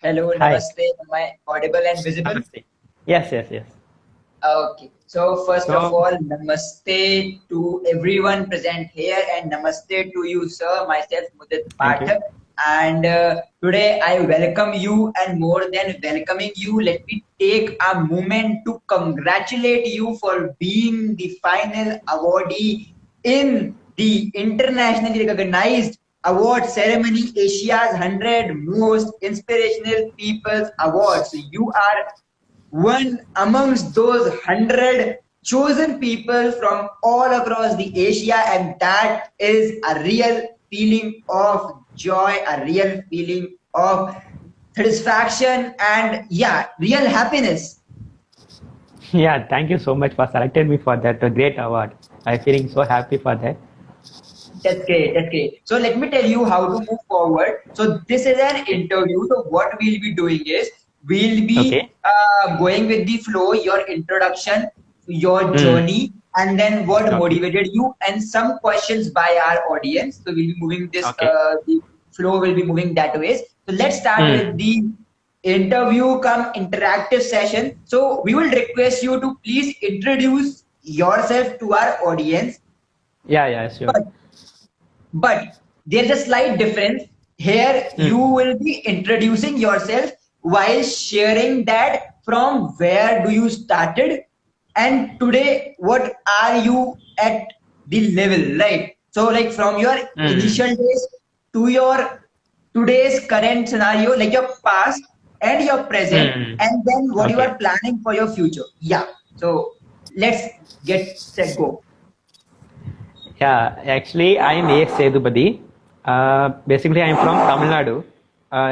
Hello, Hi. namaste. Am I audible and visible? Namaste. Yes, yes, yes. Okay. So first of So, all, namaste to everyone present here, and namaste to you, sir. Myself, Mudit thank you. Pathak, and today I welcome you. And more than welcoming you, let me take a moment to congratulate you for being the final awardee in the internationally recognized award ceremony, Asia's 100 Most Inspirational People's Awards. So you are one amongst those 100 chosen people from all across the Asia, and that is a real feeling of joy, a real feeling of satisfaction, and yeah, real happiness. Yeah, thank you so much for selecting me for that great award. I'm feeling so happy for that. That's great. That's great. So let me tell you how to move forward. So this is an Okay. interview. So what we'll be doing is we'll be Okay. going with the flow, your introduction, your Hmm. journey, and then what Okay. motivated you, and some questions by our audience. So we'll be moving this. Okay. The flow will be moving that way. So let's start with Hmm. the interview come interactive session. So we will request you to please introduce yourself to our audience. Yeah, yeah, sure. But but there's a slight difference. Here, you Hmm. will be introducing yourself while sharing that from where do you started and today what are you at the level, right? So, like from your Hmm. initial days to your today's current scenario, like your past and your present, Hmm. and then what you Okay. are planning for your future. Yeah. So let's get set go. Yeah, actually, I'm A. Sedupati. Basically, I'm from Tamil Nadu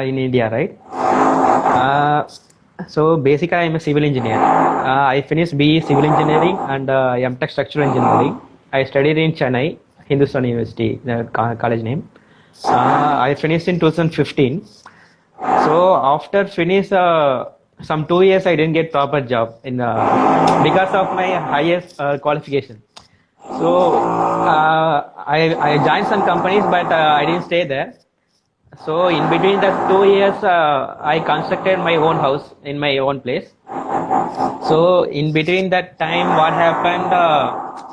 in India, right? Uh, so basically, I'm a civil engineer. I finished BE Civil Engineering and MTech Structural Engineering. I studied in Chennai, Hindustan University, the college name. I finished in 2015. So after finish some 2 years, I didn't get proper job in because of my highest qualification. So I joined some companies, but I didn't stay there. So in between the 2 years, I constructed my own house in my own place. So in between that time, what happened?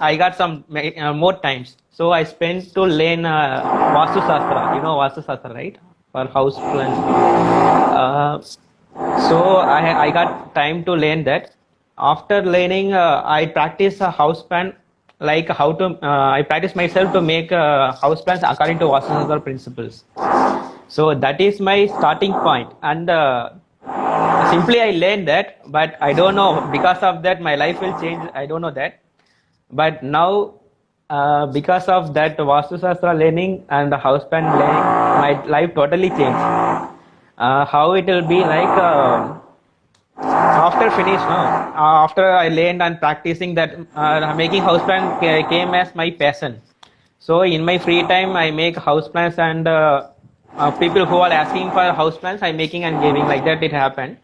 I got some more times. So I spent to learn Vastu Sastra. You know Vastu Sastra, right? For house plan. So I got time to learn that. After learning, I practice a house plan, like how to. I practice myself to make house plans according to Vastu Sastra principles. So that is my starting point, and simply I learned that, but I don't know, because of that my life will change. I don't know that, but now because of that Vastu Sastra learning and the house plan learning, my life totally changed. How it will be like after finish, no? After I learned and practicing that, making house plan came as my passion. So in my free time, I make house plans, and people who are asking for house plans, I'm making and giving, like that. It happened.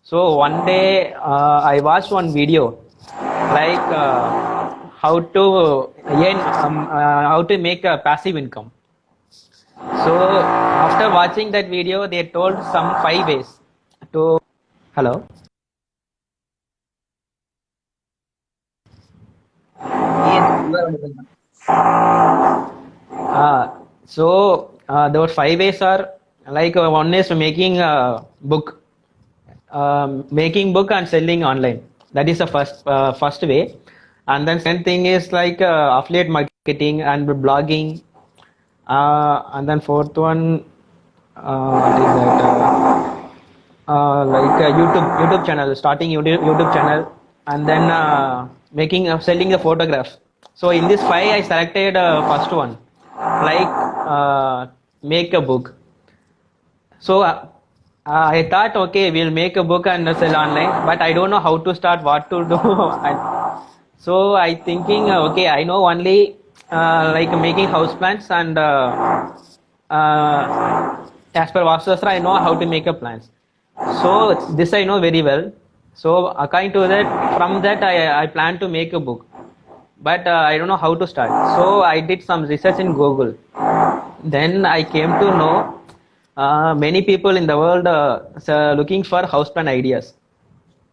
So one day, I watched one video, like how to earn, how to make a passive income. So after watching that video, they told some 5 ways to. Hello. Yes, you are audible now. Those 5 ways are like, one is making a book, making book and selling online. That is the first way. And then second thing is like affiliate marketing and blogging. And then fourth one, what is that? Like YouTube channel, starting YouTube channel, and then making selling the photographs. So in this five, I selected first one, like make a book. So I thought, okay, we'll make a book and sell online, but I don't know how to start, what to do. So I thinking, okay, I know only like making house plants, and as per Vastu Shastra, I know how to make a plants. So this I know very well. So according to that, from that I plan to make a book, but I don't know how to start. So I did some research in Google. Then I came to know many people in the world looking for house plan ideas,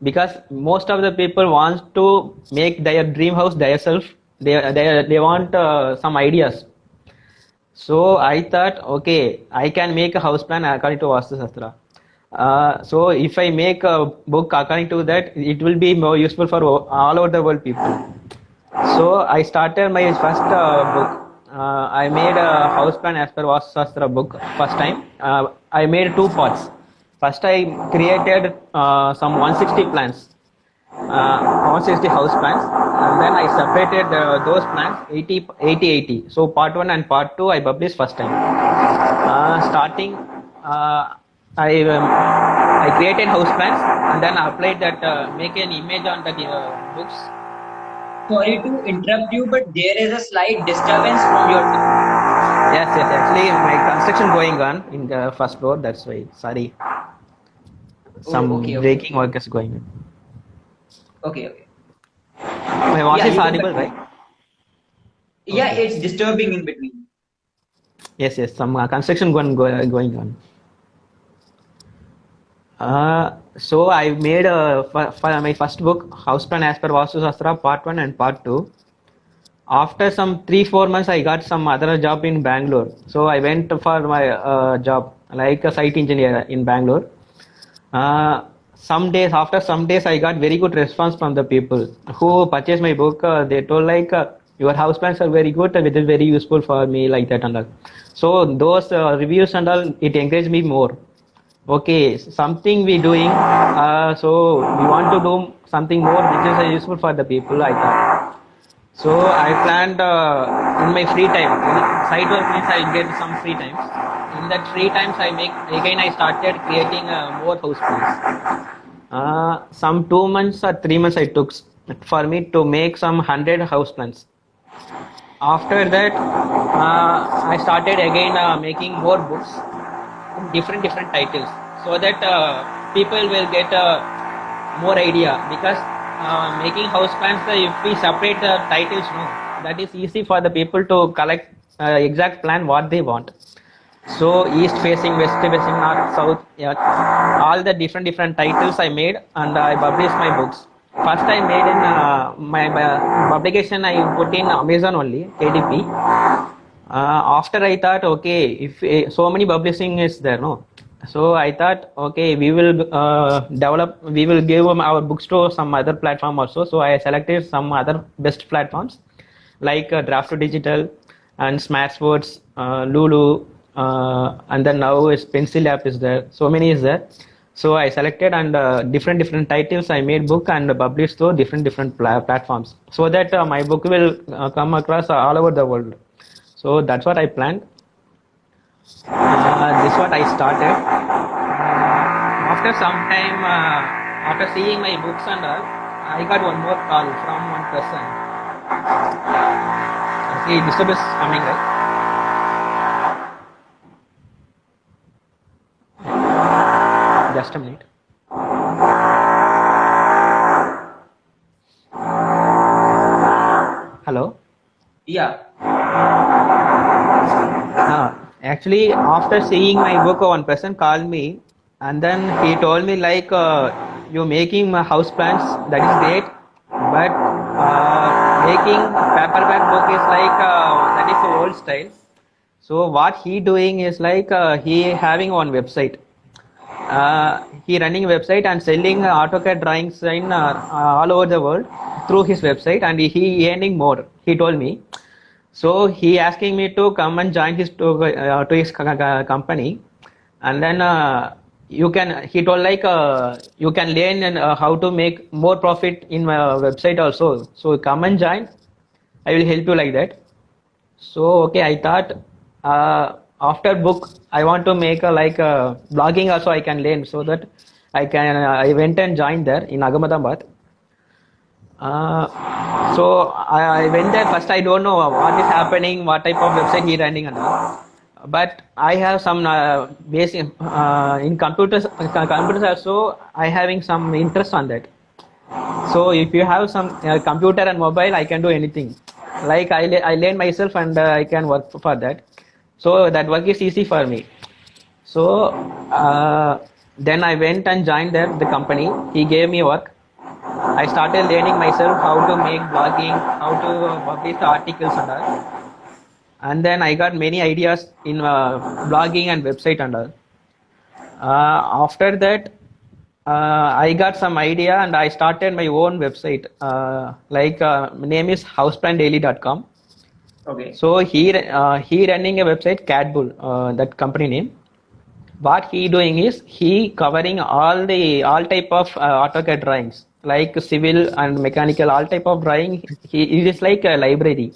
because most of the people want to make their dream house themselves. They want some ideas. So I thought, okay, I can make a house plan according to Vastu Shastra. So if I make a book according to that, it will be more useful for all over the world people. So I started my first book. I made a house plan as per Vastu Shastra book first time. I made two parts. First I created some 160 plans, 160 house plans, and then I separated those plans 80. So part 1 and part 2 I published first time. Starting, I created house plans and then applied that, make an image on the books. Sorry to interrupt you, but there is a slight disturbance from your. Yes. Actually, my construction going on in the first floor. That's why. Sorry. Some Okay. breaking work is going on. Okay. My voice is you can audible, continue. right? Yeah, Okay. it's disturbing in between. Yes. Some construction going on. So I made for my first book, House Plan as per Vastu Shastra, part 1 and part 2. After some 3-4 months, I got some other job in Bangalore. So I went for my job like a site engineer in Bangalore. After some days, I got very good response from the people who purchased my book. They told like, your house plans are very good and it is very useful for me, like that and all. So those reviews and all, it encouraged me more. Okay, something we doing, so we want to do something more which is useful for the people, I thought. So I planned in my free time. Side work means I get some free times. In that free times, I started creating more house plans. Some 2 months or 3 months I took for me to make some 100 house plans. After that, I started again making more books, different titles, so that people will get more idea, because making house plans, if we separate the titles, no, that is easy for the people to collect exact plan what they want. So east facing, west facing, north, south, yeah, all the different titles I made, and I published my books. First I made in my publication, I put in Amazon only, KDP. After I thought, okay, if so many publishing is there, no, so I thought, okay, we will we will give our books to some other platform also. So I selected some other best platforms like Draft to Digital and Smashwords, Lulu, and then now is Pencil app is there. So many is there. So I selected, and different titles I made book and published to different platforms, so that my book will come across all over the world. So that's what I planned. This is what I started. After some time, after seeing my books and all, I got one more call from one person. See, disturbance coming, right? Just a minute. Hello? Yeah. Actually, after seeing my book, one person called me, and then he told me like, you making my house plans, that is great, but making paperback book is like, that is the old style. So what he doing is like, he having one website. He running a website and selling AutoCAD drawings in all over the world through his website, and he earning more, he told me. So he asking me to come and join his to his company, and then he told like, you can learn how to make more profit in my website also. So come and join, I will help you like that. So okay, I thought after book I want to make blogging also I can learn, so that I went and joined there in Ahmedabad. So I went there. First I don't know what is happening, what type of website he running and all. But I have some basic in computers also. I having some interest on that. So if you have some computer and mobile, I can do anything. Like I learn myself, and I can work for that. So that work is easy for me. So then I went and joined the company. He gave me work. I started learning myself how to make blogging, how to publish the articles and all. And then I got many ideas in blogging and website and all. After that, I got some idea and I started my own website. Name is houseplandaily.com. Okay. So he running a website, Catbull, that company name. What he doing is he covering all type of AutoCAD drawings, like civil and mechanical, all type of drawing. It is like a library.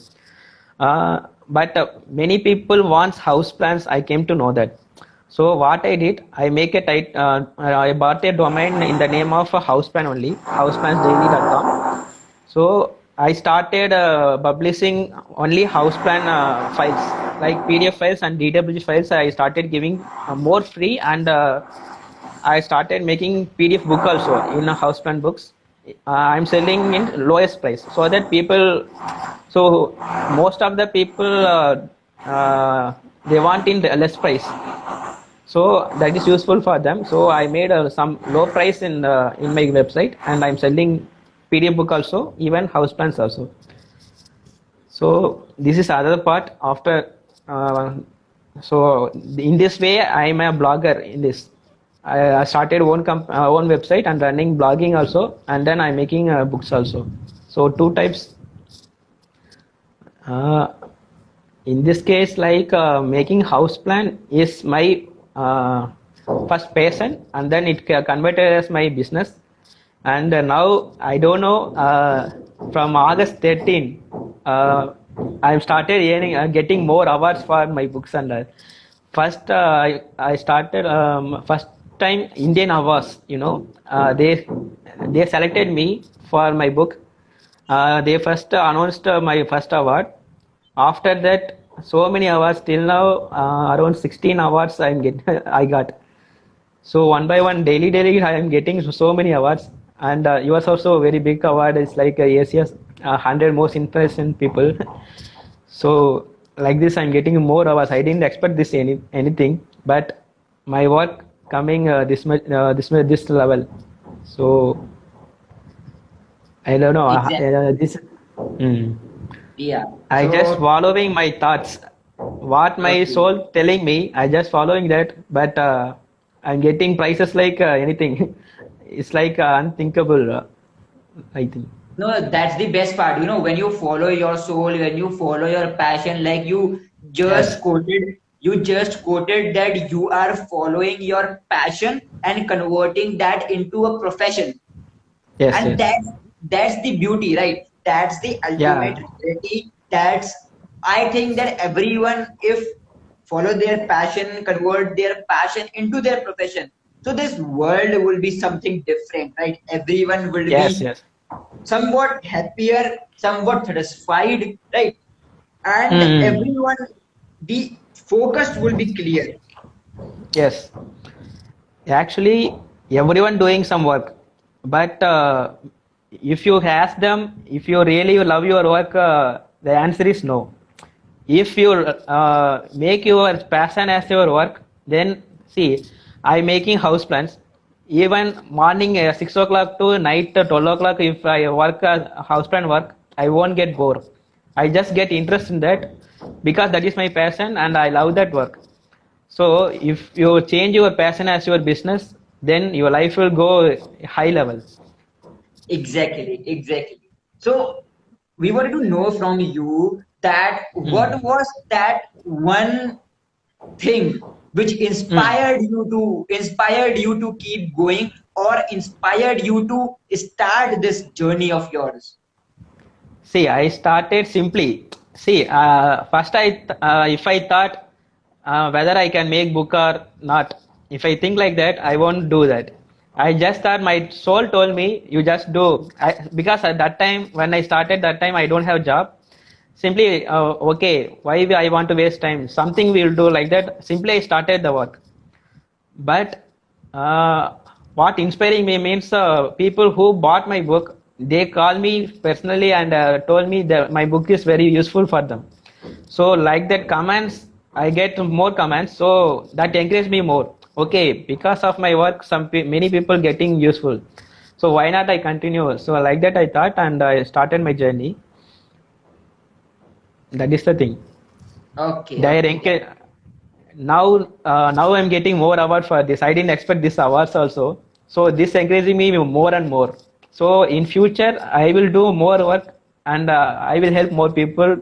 But many people wants house plans. I came to know that. So what I did, I make I bought a domain in the name of a house plan only, houseplansdaily.com. So I started publishing only house plan files, like PDF files and DWG files. I started giving more free, and I started making PDF book also in house plan books. I'm selling in lowest price so that people. So most of the people they want in the less price. So that is useful for them. So I made some low price in my website, and I'm selling PDF book also, even house plans also. So this is other part after. So in this way, I'm a blogger in this. I started own website and running blogging also, and then I'm making books also. So two types. In this case, like making house plan is my first passion, and then it converted as my business. And now I don't know, from August 13 I started getting more awards for my books. And first I started first time Indian awards, they selected me for my book. They first announced my first award. After that, so many awards till now, around 16 awards I got. So one by one, daily I am getting so many awards. And yours also a very big award. It's like Asia's 100 most influential people. So like this, I'm getting more awards. I didn't expect this anything, but my work coming this level. So I don't know. Exactly. Yeah. I just following my thoughts. What my soul telling me, I just following that. But I'm getting prices like anything. It's like unthinkable, I think. No, that's the best part. When you follow your soul, when you follow your passion, like Yes. you just quoted that you are following your passion and converting that into a profession. Yes. And Yes. that's the beauty, right? That's the ultimate Yeah. reality. I think that everyone, if follow their passion, convert their passion into their profession, so this world will be something different, right? Everyone will Yes. be Yes. somewhat happier, somewhat satisfied, right? And Mm. everyone, the focus will be clear. Yes. Actually, everyone doing some work, but if you ask them if you really love your work, the answer is no. If you make your passion as your work, then see, I'm making house plans. Even morning 6 o'clock to night 12 o'clock, if I work house plan work, I won't get bored. I just get interest in that because that is my passion and I love that work. So if you change your passion as your business, then your life will go high level. Exactly. So we wanted to know from you that Mm. what was that one thing which Mm. inspired you to keep going, or inspired you to start this journey of yours? See, I started simply. See, first if I thought whether I can make book or not, if I think like that, I won't do that. I just thought my soul told me, you just do. Because at that time, when I started, that time I don't have job. Simply, okay, why I want to waste time? Something we'll do like that. Simply, I started the work. But what inspiring me means people who bought my book, they call me personally and told me that my book is very useful for them. So like that comments I get more comments, so that encourages me more. Okay, because of my work, many people getting useful. So why not I continue? So like that I thought, and I started my journey. That is the thing. Okay, They okay. encourage. Now I'm getting more award for this. I didn't expect this awards also. So this encouraging me more and more. So in future I will do more work, and I will help more people,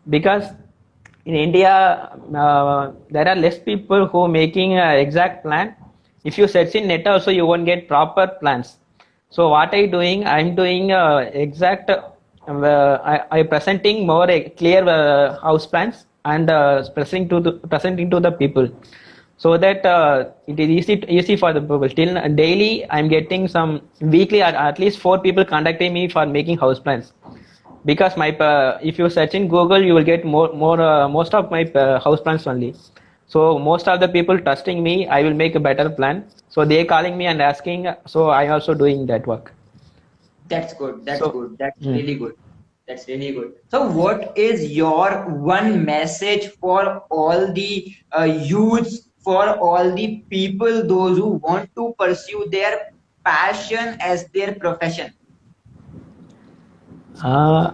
because in India there are less people who making a exact plan. If you search in net also, you won't get proper plans. So what I'm doing exact. I presenting more clear house plans, and presenting to the people, so that it is easy for the people. Till daily I'm getting some weekly, at least 4 people contacting me for making house plans, because my if you search in Google, you will get more most of my house plans only. So most of the people trusting me, I will make a better plan, so they calling me and asking, so I also doing that work. That's good. That's So good. That's mm. really good. That's really good. So, what is your one message for all the youths, for all the people, those who want to pursue their passion as their profession? uh,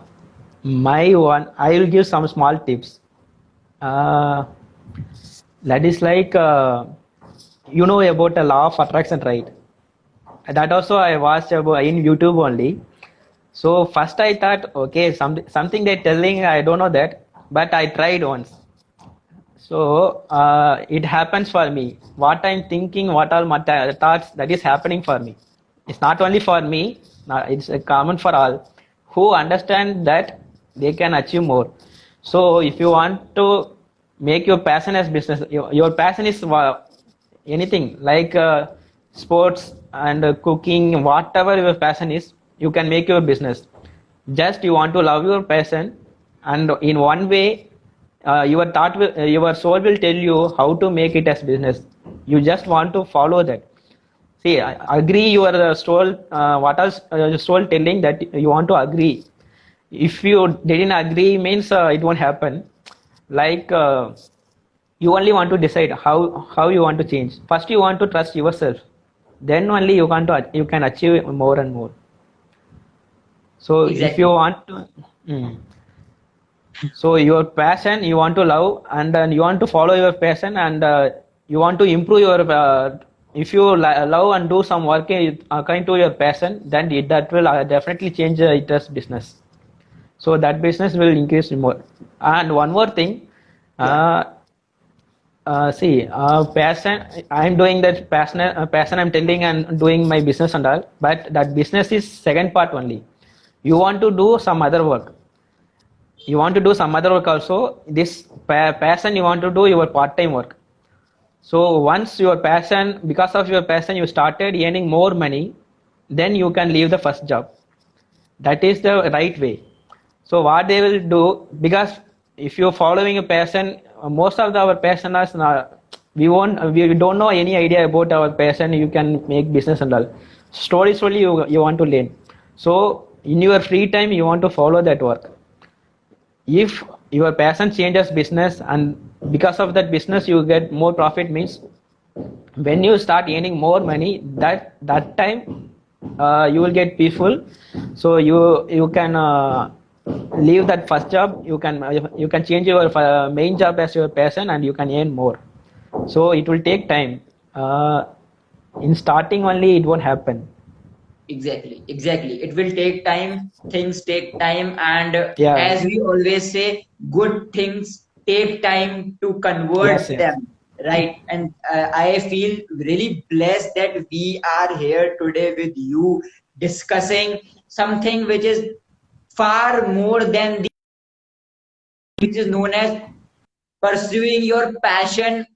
my one, I will give some small tips. uh, that is like, you know about the law of attraction, right? That also I watched about in YouTube only. So first I thought, okay, something they're telling, I don't know that, but I tried once. So it happens for me. What I'm thinking, what all my thoughts, that is happening for me. It's not only for me, it's common for all who understand that they can achieve more. So if you want to make your passion as business, your passion is anything like sports and cooking, whatever your passion is, you can make your business. Just you want to love your passion, and in one way your your soul will tell you how to make it as business. You just want to follow that. See, agree your soul. What else your soul telling that you want to agree? If you didn't agree, means it won't happen. Like you only want to decide how you want to change. First, you want to trust yourself. Then only you can achieve more and more. So if you Exactly. want to. Mm. So your passion, you want to love, and you want to follow your passion, and you want to improve your if you love and do some work according to your passion, then that will definitely change it as business. So that business will increase more. And one more thing, Yeah. uh, see, passion, I'm doing that passion I'm telling, and doing my business and all, but that business is second part only. You want to do some other work, you want to do some other work also. This passion, you want to do your part-time work. So once your passion, because of your passion, you started earning more money, then you can leave the first job. That is the right way. So what they will do, because if you're following a passion, most of our passioners, we don't know any idea about our passion. You can make business and all. Slowly you want to learn. So in your free time, you want to follow that work. If your passion changes business, and because of that business you get more profit, means when you start earning more money, that time you will get peaceful. So you can leave that first job, you can change your main job as your passion, and you can earn more. So it will take time. In starting only it won't happen. Exactly, exactly. It will take time, things take time, and Yeah. as we always say, good things take time to Yes, convert yes. them, right? And I feel really blessed that we are here today with you discussing something which is far more than the, which is known as pursuing your passion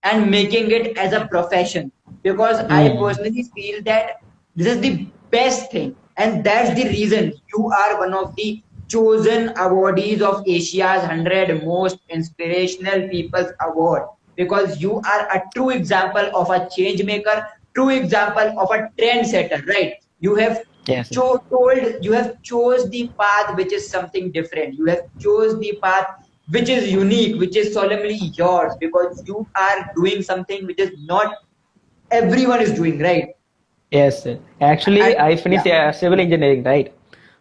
and making it as a profession, because I Mm. personally feel that this is the best thing, and that's the reason you are one of the chosen awardees of Asia's 100 most inspirational people's award, because you are a true example of a change maker, true example of a trendsetter, right? You have Yes, yes. told, you have chose the path which is something different, you have chose the path which is unique, which is solemnly yours, because you are doing something which is not everyone is doing, right? Yes, sir. Actually, And I yeah, finished civil engineering, right?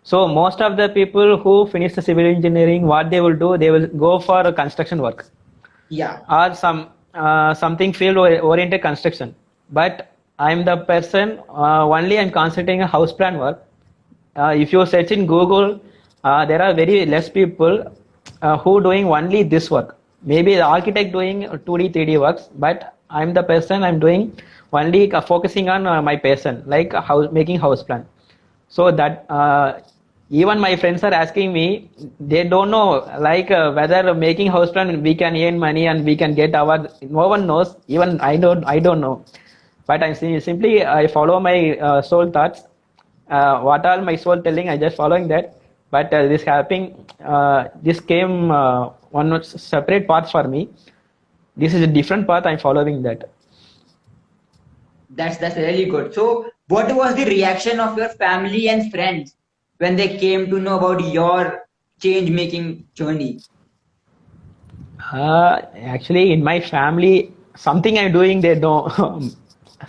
So most of the people who finish the civil engineering, what they will do, they will go for construction work yeah, or something field oriented construction. But I'm the person only I'm concentrating on house plan work. If you search in Google, there are very less people who doing only this work. Maybe the architect doing 2D, 3D works, but I'm the person I'm doing only focusing on my passion, like making house plan. So that even my friends are asking me, they don't know like whether making house plan we can earn money and we can get our. No one knows. Even I don't know. But simply I follow my soul thoughts. What all my soul telling, I just following that. But this happening, this came one separate path for me. This is a different path. I'm following that. that's really good. So, what was the reaction of your family and friends when they came to know about your change making journey? Actually, in my family, something I'm doing, they don't.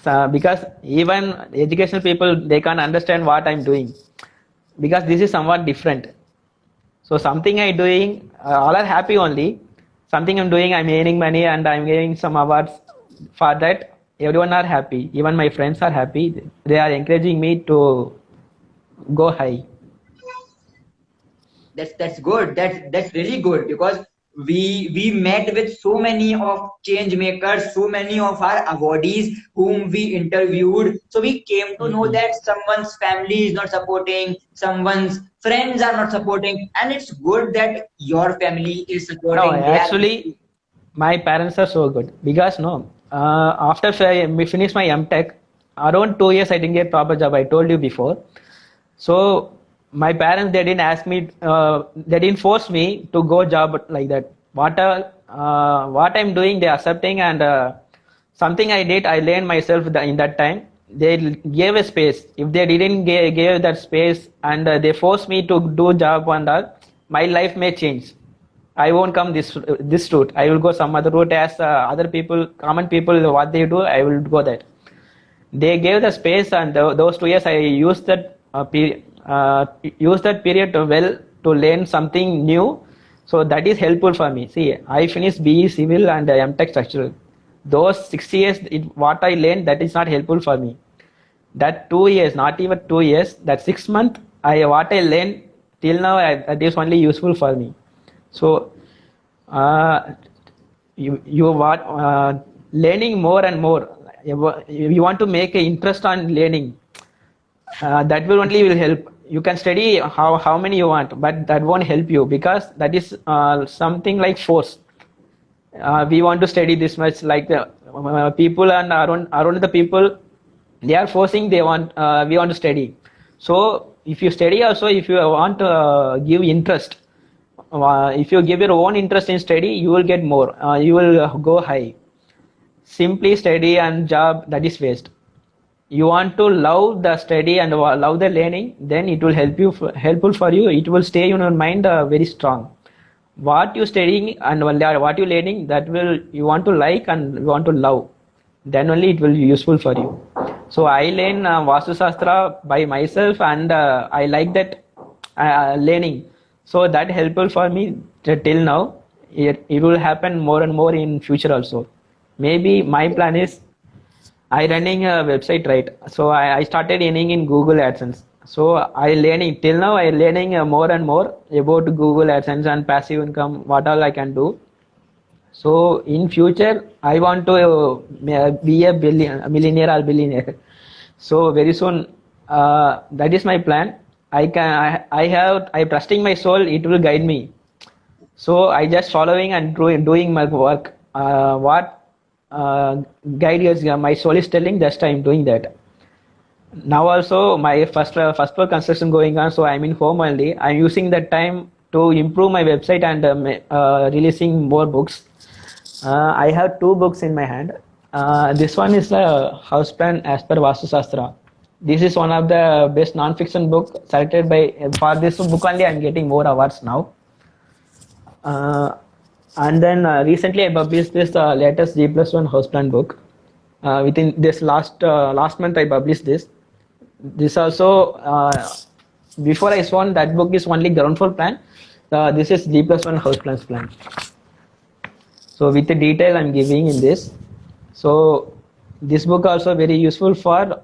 So, because even educational people, they can't understand what I'm doing because this is somewhat different. So something I'm doing, all are happy only. Something I'm doing, I'm earning money and I'm getting some awards for that. Everyone are happy. Even my friends are happy. They are encouraging me to go high. That's good. That's really good, because we met with so many of change makers, so many of our awardees whom we interviewed. So we came to know Mhm. that someone's family is not supporting, someone's friends are not supporting, and it's good that your family is No, supporting. They are actually, my parents are so good because no, after we finish my MTech, around 2 years I didn't get proper job. I told you before. So my parents they didn't ask me, they didn't force me to go job like that. What I'm doing, they accepting and something I did, I learned myself in that time. They gave a space. If they didn't give that space and they forced me to do job and all, my life may change. I won't come this route. I will go some other route as other people, common people, what they do. I will go that. They gave the space, and those 2 years I used that period well to learn something new. So that is helpful for me. See, I finished BE Civil and MTech Structural. Those 6 years, what I learned, that is not helpful for me. That 2 years, not even 2 years, that 6 months, what I learned till now, that is only useful for me. So uh, you want learning more and more. You want to make an interest on learning. That will only will help. You can study how many you want, but that won't help you because that is something like force. We want to study this much, like the people and around the people, they are forcing. They want we want to study. So if you study also, if you want to give interest, if you give your own interest in study, you will get more. You will go high. Simply study and job, that is waste. You want to love the study and love the learning, then it will helpful for you. It will stay in your mind very strong. What you studying and what you learning, that will you want to like and you want to love, then only it will be useful for you. So I learn Vastu Shastra by myself and I like that learning. So that helpful for me till now. It will happen more and more in future also. Maybe my plan is I running a website, right? So I started earning in Google AdSense. So I learning till now. I learning more and more about Google AdSense and passive income. What all I can do. So in future, I want to be a millionaire or billionaire. So very soon, that is my plan. I trusting my soul. It will guide me. So I just following and doing my work. What guide is my soul is telling. Just I'm doing that. Now also my first floor construction going on. So I'm in home only. I'm using that time to improve my website and releasing more books. I have two books in my hand. This one is a house plan as per Vastu Shastra. This is one of the best non-fiction book selected by. For this book only, I'm getting more awards now. And then recently I published this latest G plus one houseplant book. Within this last month I published this. This also before I saw that book is only ground floor plan. This is G plus one houseplants plan. So with the detail I'm giving in this. So this book also very useful for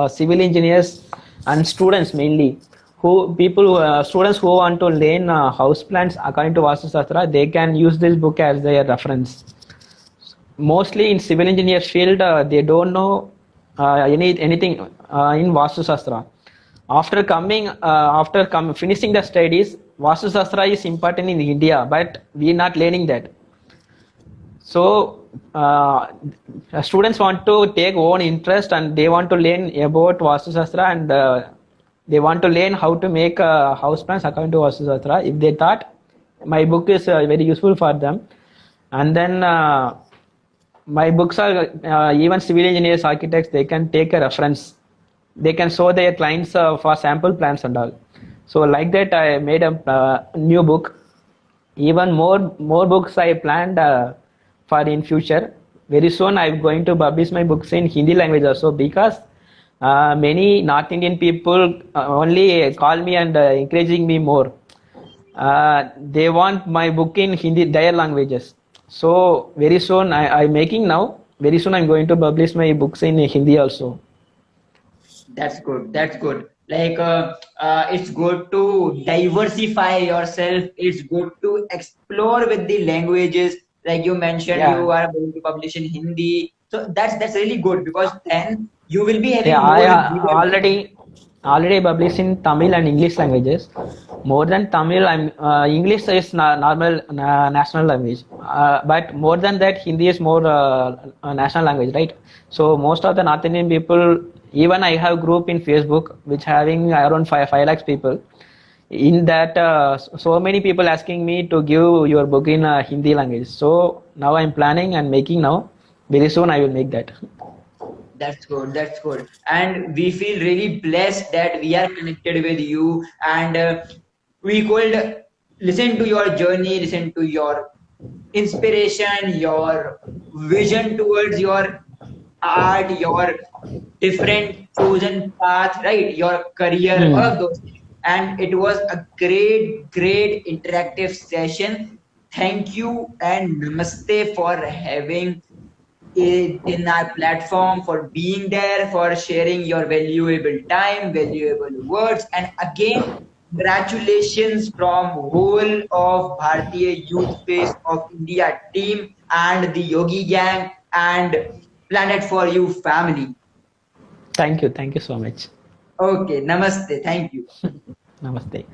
civil engineers and students mainly. Students who want to learn house plants according to Vastu Shastra, they can use this book as their reference. Mostly in civil engineer field, they don't know anything in Vastu Shastra. Finishing the studies, Vastu Shastra is important in India, but we are not learning that. So students want to take own interest and they want to learn about Vastu Shastra and they want to learn how to make house plans according to Vastu Shastra. If they thought my book is very useful for them, and then my books are even civil engineers, architects, they can take a reference. They can show their clients for sample plans and all. So like that, I made a new book. Even more books I planned for in future. Very soon I'm going to publish my books in Hindi language also, because many North Indian people only call me and encouraging me more. They want my book in Hindi, their languages. So very soon I'm making now. Very soon I'm going to publish my books in Hindi also. That's good. That's good. Like it's good to diversify yourself. It's good to explore with the languages. Like you mentioned, Yeah. you are going to publish in Hindi. So that's really good, because then you will be having Yeah, more I readers. already published in Tamil and English languages. More than Tamil, English is normal national language. But more than that, Hindi is more national language, right? So most of the North Indian people, even I have group in Facebook which having around 5 lakhs people. In that, so many people asking me to give your book in Hindi language. So now I'm planning and making now. Very soon I will make that. That's good. That's good. And we feel really blessed that we are connected with you, and we could listen to your journey, listen to your inspiration, your vision towards your art, your different chosen path, right? Your career, all of Hmm. those things. And it was a great interactive session. Thank you and namaste for having it in our platform, for being there, for sharing your valuable time, valuable words. And again, congratulations from whole of Bharatiya Youth Face of India team and the Yogi Gang and Planet for You family. Thank you. Thank you so much. Okay, namaste. Thank you. Namaste.